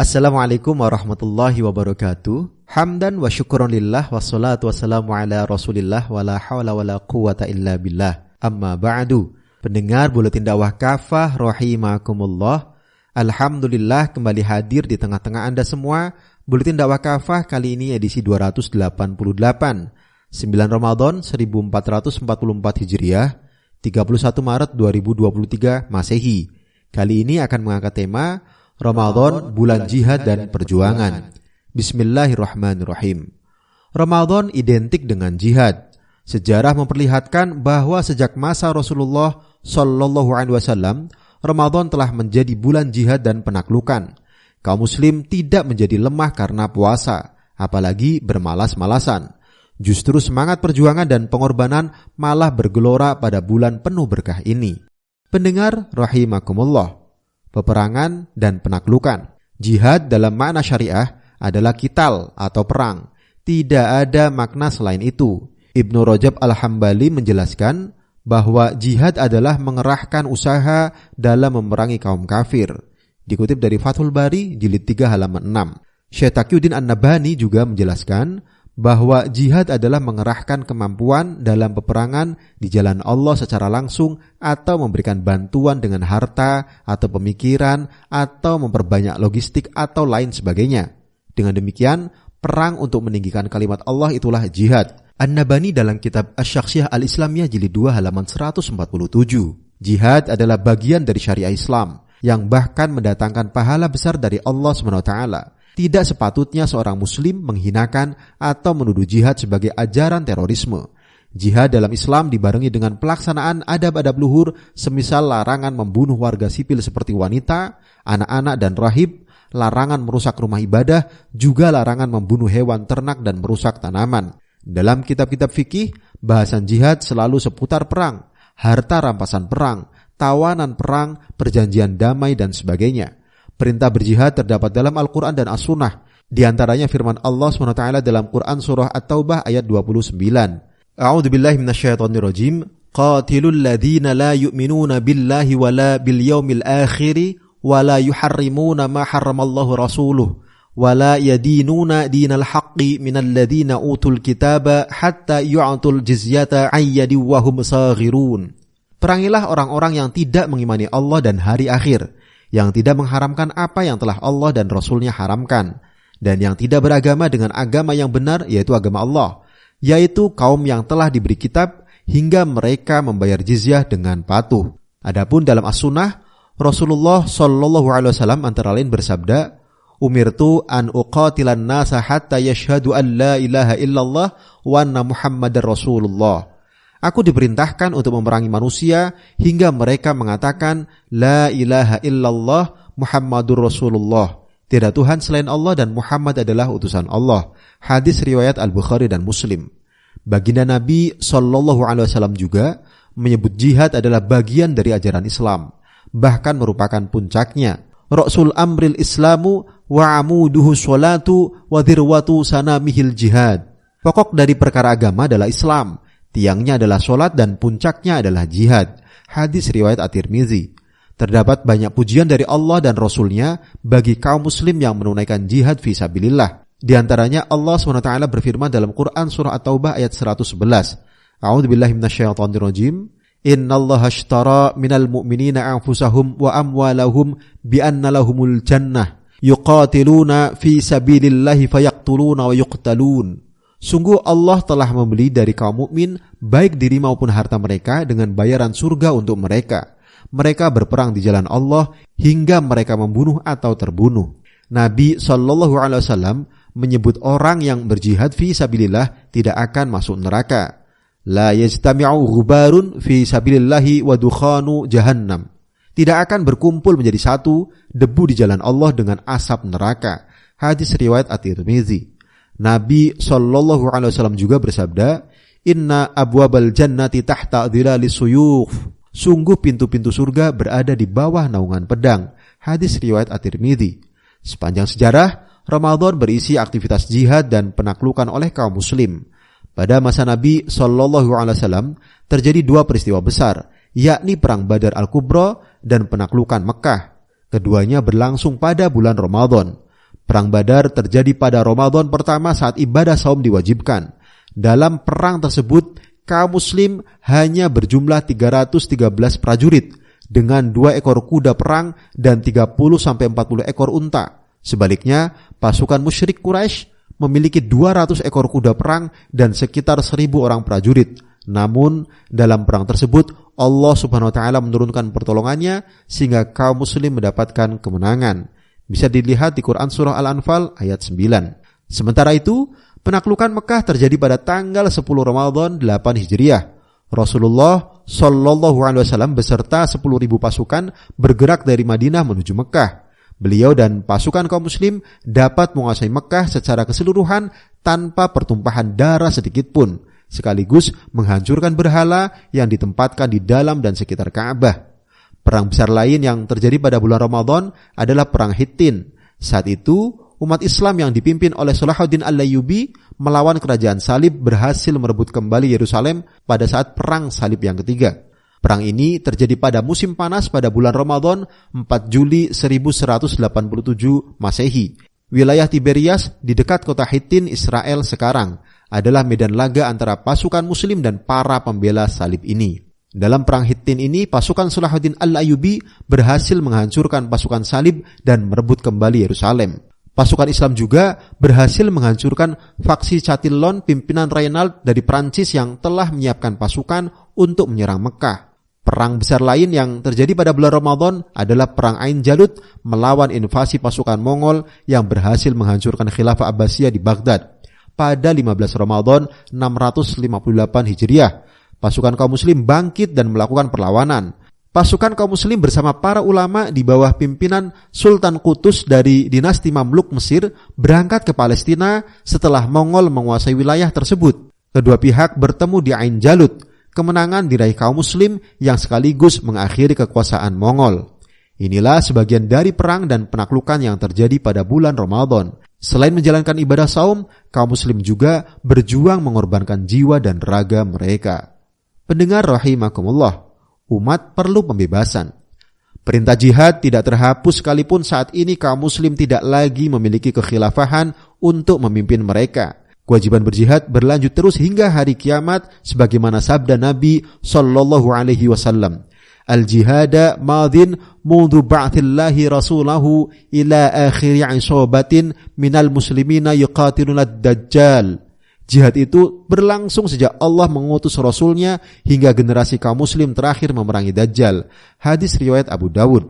Assalamualaikum warahmatullahi wabarakatuh. Hamdan wa syukron lillah wassalatu wassalamu ala rasulillah wa la hawla wa la quwata illa billah. Amma ba'du. Pendengar Buletin Dakwah Kafah rahimakumullah. Alhamdulillah kembali hadir di tengah-tengah Anda semua. Buletin Dakwah Kafah kali ini edisi 288. 9 Ramadan 1444 Hijriah, 31 Maret 2023 Masehi. Kali ini akan mengangkat tema Ramadan, bulan jihad dan perjuangan. Bismillahirrahmanirrahim. Ramadan identik dengan jihad. Sejarah memperlihatkan bahwa sejak masa Rasulullah Shallallahu Alaihi Wasallam, Ramadan telah menjadi bulan jihad dan penaklukan. Kaum muslim tidak menjadi lemah karena puasa, apalagi bermalas-malasan. Justru semangat perjuangan dan pengorbanan malah bergelora pada bulan penuh berkah ini. Pendengar rahimakumullah. Peperangan dan penaklukan. Jihad dalam makna syariah adalah qital atau perang. Tidak ada makna selain itu. Ibnu Rajab Al-Hambali menjelaskan bahwa jihad adalah mengerahkan usaha dalam memerangi kaum kafir. Dikutip dari Fathul Bari jilid 3 halaman 6. Syekh Taqiyuddin An-Nabhani juga menjelaskan bahwa jihad adalah mengerahkan kemampuan dalam peperangan di jalan Allah secara langsung atau memberikan bantuan dengan harta atau pemikiran atau memperbanyak logistik atau lain sebagainya. Dengan demikian, perang untuk meninggikan kalimat Allah itulah jihad. An-Nabhani dalam kitab Asy-Syakhsiyah Al-Islamiyah jilid 2 halaman 147. Jihad adalah bagian dari syariah Islam yang bahkan mendatangkan pahala besar dari Allah SWT. Tidak sepatutnya seorang muslim menghinakan atau menuduh jihad sebagai ajaran terorisme. Jihad dalam Islam dibarengi dengan pelaksanaan adab-adab luhur semisal larangan membunuh warga sipil seperti wanita, anak-anak dan rahib, larangan merusak rumah ibadah, juga larangan membunuh hewan ternak dan merusak tanaman. Dalam kitab-kitab fikih, bahasan jihad selalu seputar perang, harta rampasan perang, tawanan perang, perjanjian damai dan sebagainya. Perintah berjihad terdapat dalam Al-Quran dan As-Sunnah. Di antaranya firman Allah SWT dalam Quran Surah At-Taubah ayat 29. A'udzubillahi minasyaitonirrajim. Qatilul ladhina la yu'minuna billahi wa la bil yawmil akhiri wa la yuharrimuna ma harramallahu rasuluh wa la yadinuna dinal haqqi minal ladhina utul kitaba hatta yu'atul jizyata ayyadi wa hum saghirun. Perangilah orang-orang yang tidak mengimani Allah dan hari akhir, yang tidak mengharamkan apa yang telah Allah dan Rasulnya haramkan, dan yang tidak beragama dengan agama yang benar, yaitu agama Allah, yaitu kaum yang telah diberi kitab, hingga mereka membayar jizyah dengan patuh. Adapun dalam As-Sunnah, Rasulullah Shallallahu Alaihi Wasallam antara lain bersabda, Umirtu an uqatilan nasa hatta yashhadu an la ilaha illallah wa anna Muhammadar Rasulullah. Aku diperintahkan untuk memerangi manusia hingga mereka mengatakan La ilaha illallah Muhammadur Rasulullah. Tidak Tuhan selain Allah dan Muhammad adalah utusan Allah. Hadis riwayat Al-Bukhari dan Muslim. Baginda Nabi SAW juga menyebut jihad adalah bagian dari ajaran Islam, bahkan merupakan puncaknya. Rasul amril islamu wa amuduhu sholatu wa dhirwatu sanamihil jihad. Pokok dari perkara agama adalah Islam, tiangnya adalah sholat dan puncaknya adalah jihad. Hadis riwayat At-Tirmizi. Terdapat banyak pujian dari Allah dan Rasulnya bagi kaum muslim yang menunaikan jihad fisabilillah. Di antaranya Allah SWT berfirman dalam Quran Surah At-Taubah ayat 111. A'udzubillahi minasyaitonirrajim. Innallaha ashtara minal mu'minina anfusahum wa amwalahum bi'anna lahumul jannah. Yuqatiluna fi sabilillahi fayaqtuluna wa yuqtalun. Sungguh Allah telah membeli dari kaum mukmin baik diri maupun harta mereka dengan bayaran surga untuk mereka. Mereka berperang di jalan Allah hingga mereka membunuh atau terbunuh. Nabi SAW menyebut orang yang berjihad fi sabilillah tidak akan masuk neraka. La yajtami'u ghubarun fi sabilillahi wa dukhanu jahannam. Tidak akan berkumpul menjadi satu debu di jalan Allah dengan asap neraka. Hadis riwayat At-Tirmizi. Nabi SAW juga bersabda, Inna abwabal jannati tahta dhilalis suyuf. Sungguh pintu-pintu surga berada di bawah naungan pedang. Hadis riwayat At-Tirmizi. Sepanjang sejarah, Ramadan berisi aktivitas jihad dan penaklukan oleh kaum muslim. Pada masa Nabi SAW terjadi dua peristiwa besar, yakni Perang Badar Al-Kubra dan penaklukan Mekah. Keduanya berlangsung pada bulan Ramadan. Perang Badar terjadi pada Ramadan pertama saat ibadah saum diwajibkan. Dalam perang tersebut, kaum muslim hanya berjumlah 313 prajurit dengan 2 ekor kuda perang dan 30-40 ekor unta. Sebaliknya, pasukan musyrik Quraisy memiliki 200 ekor kuda perang dan sekitar 1.000 orang prajurit. Namun, dalam perang tersebut, Allah Subhanahu wa taala menurunkan pertolongannya sehingga kaum muslim mendapatkan kemenangan. Bisa dilihat di Quran surah Al-Anfal ayat 9. Sementara itu, penaklukan Mekah terjadi pada tanggal 10 Ramadan 8 Hijriah. Rasulullah Shallallahu Alaihi Wasallam beserta 10.000 pasukan bergerak dari Madinah menuju Mekah. Beliau dan pasukan kaum muslim dapat menguasai Mekah secara keseluruhan tanpa pertumpahan darah sedikit pun, sekaligus menghancurkan berhala yang ditempatkan di dalam dan sekitar Ka'bah. Perang besar lain yang terjadi pada bulan Ramadan adalah Perang Hittin. Saat itu, umat Islam yang dipimpin oleh Salahuddin Al-Ayyubi melawan kerajaan Salib berhasil merebut kembali Yerusalem pada saat Perang Salib yang ketiga. Perang ini terjadi pada musim panas pada bulan Ramadan 4 Juli 1187 Masehi. Wilayah Tiberias di dekat kota Hittin, Israel sekarang adalah medan laga antara pasukan muslim dan para pembela salib ini. Dalam perang Hittin ini, pasukan Salahuddin Al-Ayyubi berhasil menghancurkan pasukan salib dan merebut kembali Yerusalem. Pasukan Islam juga berhasil menghancurkan faksi Chatillon pimpinan Reynald dari Prancis yang telah menyiapkan pasukan untuk menyerang Mekah. Perang besar lain yang terjadi pada bulan Ramadan adalah Perang Ain Jalut melawan invasi pasukan Mongol yang berhasil menghancurkan Khilafah Abbasiyah di Baghdad. Pada 15 Ramadan 658 Hijriah, pasukan kaum muslim bangkit dan melakukan perlawanan. Pasukan kaum muslim bersama para ulama di bawah pimpinan Sultan Qutus dari dinasti Mamluk Mesir berangkat ke Palestina setelah Mongol menguasai wilayah tersebut. Kedua pihak bertemu di Ain Jalut. Kemenangan diraih kaum muslim yang sekaligus mengakhiri kekuasaan Mongol. Inilah sebagian dari perang dan penaklukan yang terjadi pada bulan Ramadan. Selain menjalankan ibadah saum, kaum muslim juga berjuang mengorbankan jiwa dan raga mereka. Pendengar rahimakumullah, umat perlu pembebasan. Perintah jihad tidak terhapus sekalipun saat ini kaum muslim tidak lagi memiliki kekhilafahan untuk memimpin mereka. Kewajiban berjihad berlanjut terus hingga hari kiamat sebagaimana sabda Nabi sallallahu alaihi wasallam. Al-jihada madhin mundu ba'thillahi rasulahu ila akhiri isobatin minal muslimina yuqatiluna ad-dajjal. Jihad itu berlangsung sejak Allah mengutus Rasulnya hingga generasi kaum muslim terakhir memerangi Dajjal. Hadis riwayat Abu Dawud.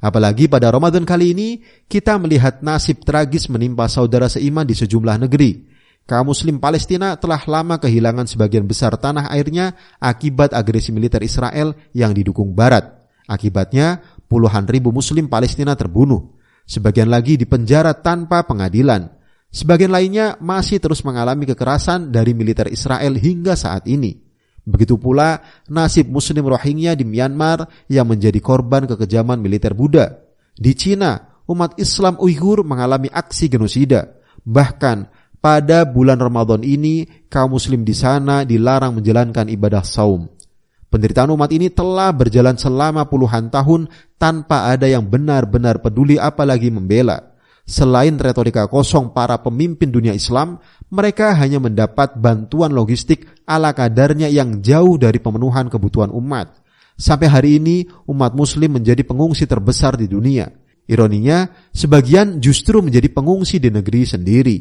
Apalagi pada Ramadan kali ini, kita melihat nasib tragis menimpa saudara seiman di sejumlah negeri. Kaum muslim Palestina telah lama kehilangan sebagian besar tanah airnya akibat agresi militer Israel yang didukung Barat. Akibatnya, puluhan ribu muslim Palestina terbunuh. Sebagian lagi dipenjara tanpa pengadilan. Sebagian lainnya masih terus mengalami kekerasan dari militer Israel hingga saat ini. Begitu pula nasib muslim Rohingya di Myanmar yang menjadi korban kekejaman militer Buddha. Di Cina, umat Islam Uighur mengalami aksi genosida. Bahkan pada bulan Ramadan ini, kaum muslim di sana dilarang menjalankan ibadah saum. Penderitaan umat ini telah berjalan selama puluhan tahun tanpa ada yang benar-benar peduli apalagi membela. Selain retorika kosong para pemimpin dunia Islam, mereka hanya mendapat bantuan logistik ala kadarnya yang jauh dari pemenuhan kebutuhan umat. Sampai hari ini, umat muslim menjadi pengungsi terbesar di dunia. Ironinya, sebagian justru menjadi pengungsi di negeri sendiri.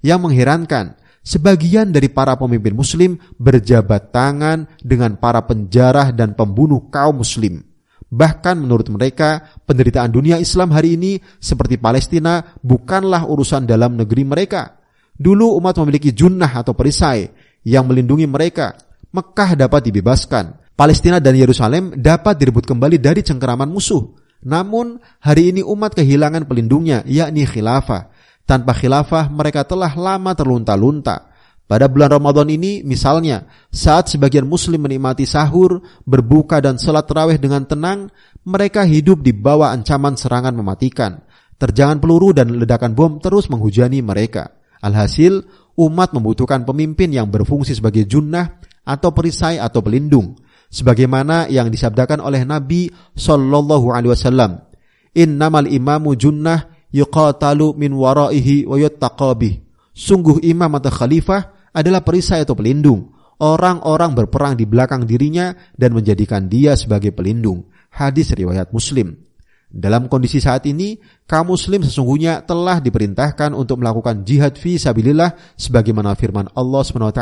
Yang mengherankan, sebagian dari para pemimpin muslim berjabat tangan dengan para penjarah dan pembunuh kaum muslim. Bahkan menurut mereka, penderitaan dunia Islam hari ini seperti Palestina bukanlah urusan dalam negeri mereka. Dulu umat memiliki junnah atau perisai yang melindungi mereka. Mekah dapat dibebaskan. Palestina dan Yerusalem dapat direbut kembali dari cengkeraman musuh. Namun, hari ini umat kehilangan pelindungnya, yakni khilafah. Tanpa khilafah, mereka telah lama terlunta-lunta. Pada bulan Ramadan ini, misalnya, saat sebagian muslim menikmati sahur, berbuka dan salat tarawih dengan tenang, mereka hidup di bawah ancaman serangan mematikan. Terjangan peluru dan ledakan bom terus menghujani mereka. Alhasil, umat membutuhkan pemimpin yang berfungsi sebagai junnah atau perisai atau pelindung. Sebagaimana yang disabdakan oleh Nabi sallallahu alaihi wasallam, "Innamal imamu junnah yuqatalu min waraihi wa yuttaqabih. Sungguh imam atau khalifah adalah perisai atau pelindung. Orang-orang berperang di belakang dirinya dan menjadikan dia sebagai pelindung. Hadis riwayat Muslim. Dalam kondisi saat ini, kaum muslim sesungguhnya telah diperintahkan untuk melakukan jihad fi sabilillah sebagaimana firman Allah SWT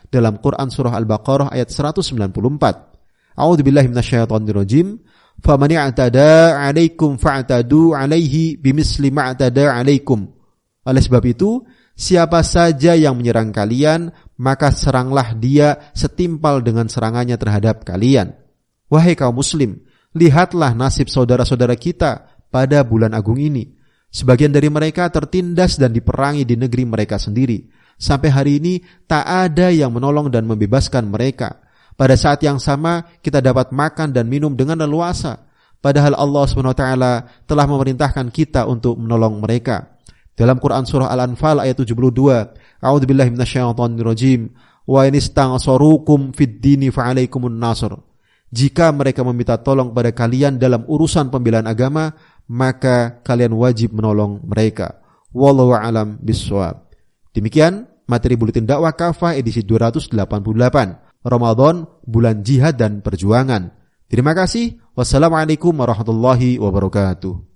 dalam Quran surah Al-Baqarah ayat 194. A'udzubillahi minasyaitonirrajim. Faman i'tada 'alaikum fa'tadu 'alaihi bimisli ma'tada 'alaikum. Oleh sebab itu, siapa saja yang menyerang kalian, maka seranglah dia setimpal dengan serangannya terhadap kalian. Wahai kaum muslim, lihatlah nasib saudara-saudara kita pada bulan agung ini. Sebagian dari mereka tertindas dan diperangi di negeri mereka sendiri. Sampai hari ini tak ada yang menolong dan membebaskan mereka. Pada saat yang sama kita dapat makan dan minum dengan leluasa. Padahal Allah SWT telah memerintahkan kita untuk menolong mereka. Dalam Quran surah Al-Anfal ayat 72, A'udzubillahi minasyaitonirrajim. Wa in istansarukum fid dini fa'alaikumun nasr. Jika mereka meminta tolong pada kalian dalam urusan pembelaan agama, maka kalian wajib menolong mereka. Wallahu a'lam bishawab. Demikian materi Buletin Dakwah Kafah edisi 288, Ramadan, bulan jihad dan perjuangan. Terima kasih. Wassalamualaikum warahmatullahi wabarakatuh.